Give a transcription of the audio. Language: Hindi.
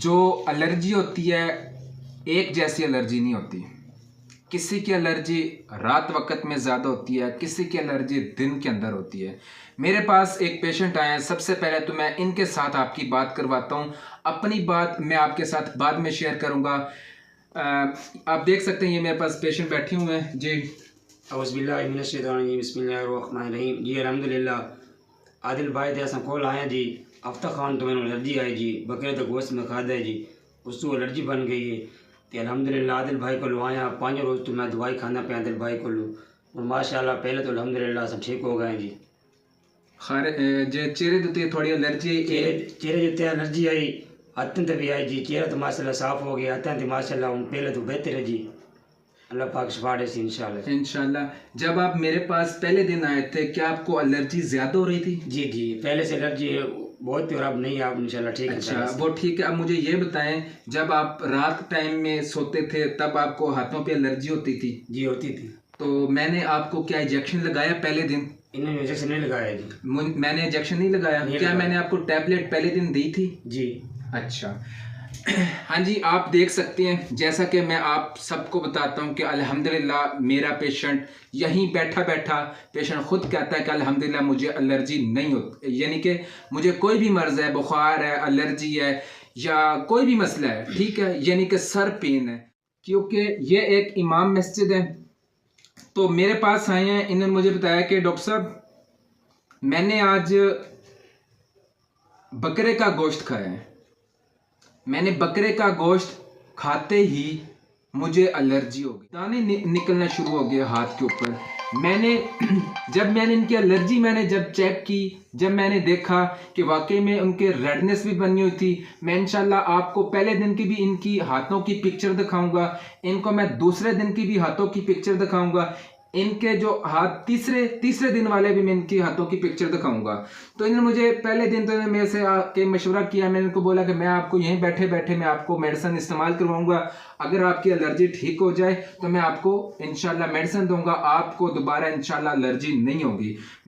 जो एलर्जी होती है एक जैसी एलर्जी नहीं होती। किसी की एलर्जी रात वक्त में ज़्यादा होती है, किसी की एलर्जी दिन के अंदर होती है। मेरे पास एक पेशेंट आए हैं, सबसे पहले तो मैं इनके साथ आपकी बात करवाता हूँ। अपनी बात मैं आपके साथ बाद में शेयर करूँगा। आप देख सकते हैं ये मेरे पास पेशेंट बैठे हुए हैं जी। बिस्मिल्लाहिर्रहमानिर्रहीम जी। अल्हम्दुलिल्लाह आदिल भाई थे असां कोल आया जी। हफ्ता खान तो मैंने एलर्जी आई जी, बकरे तो गोश्त में खादा है जी, उसको एलर्जी बन गई है। तो अल्हम्दुलिल्लाह आदिल भाई को आया 5 रोज़ तो मैं दवाई खाना पे आदिल भाई को और माशाल्लाह पहले तो अल्हम्दुलिल्लाह सब ठीक हो गए जी। खैर जे चेहरे ते थोड़ी एलर्जी चेहरे जितने एलर्जी आई, हथन ते भी आई जी। चेहरा तो माशाल्लाह साफ़ हो गया, हथन तो माशाल्लाह पहले तो बेहतर है जी। अल्लाह पाक शिफा दे इंशाल्लाह। इंशाल्लाह। जब आप मेरे पास पहले दिन आए थे क्या आपको एलर्जी ज़्यादा हो रही थी? जी जी, पहले से एलर्जी बहुत थी और अब नहीं, आप इंशाल्लाह ठीक है। अच्छा, वो ठीक है। अब मुझे ये बताएं, जब आप रात टाइम में सोते थे तब आपको हाथों पे एलर्जी होती थी? जी होती थी। तो मैंने आपको क्या इंजेक्शन लगाया पहले दिन? इन्होंने इंजेक्शन नहीं लगाया जी। मैंने इंजेक्शन नहीं लगाया। क्या मैंने आपको टैबलेट पहले दिन दी थी? जी। अच्छा। हाँ जी, आप देख सकते हैं जैसा कि मैं आप सबको बताता हूँ कि अल्हम्दुलिल्लाह मेरा पेशेंट यहीं बैठा बैठा पेशेंट खुद कहता है कि अल्हम्दुलिल्लाह मुझे एलर्जी नहीं होती, यानी कि मुझे कोई भी मर्ज़ है, बुखार है, एलर्जी है या कोई भी मसला है, ठीक है, यानी कि सर पेन है। क्योंकि ये एक इमाम मस्जिद है तो मेरे पास आए हैं, इन्होंने मुझे बताया कि डॉक्टर साहब मैंने आज बकरे का गोश्त खाया है, मैंने बकरे का गोश्त खाते ही मुझे एलर्जी हो गई, दाने निकलना शुरू हो गए हाथ के ऊपर। जब मैंने इनकी एलर्जी मैंने जब चेक की, जब मैंने देखा कि वाकई में उनके रेडनेस भी बनी हुई थी। मैं इंशाल्लाह आपको पहले दिन की भी इनकी हाथों की पिक्चर दिखाऊंगा, इनको मैं दूसरे दिन की भी हाथों की पिक्चर दिखाऊंगा, इनके जो हाथ तीसरे दिन वाले भी मैं इनकी हाथों की पिक्चर दिखाऊंगा। तो इन्होंने मुझे पहले दिन तो मेरे से आके मशवरा किया, मैंने इनको बोला कि मैं आपको यहीं बैठे बैठे मैं आपको मेडिसिन इस्तेमाल करवाऊंगा, अगर आपकी एलर्जी ठीक हो जाए तो मैं आपको इंशाल्लाह मेडिसिन दूंगा, आपको दोबारा इंशाल्लाह एलर्जी नहीं होगी।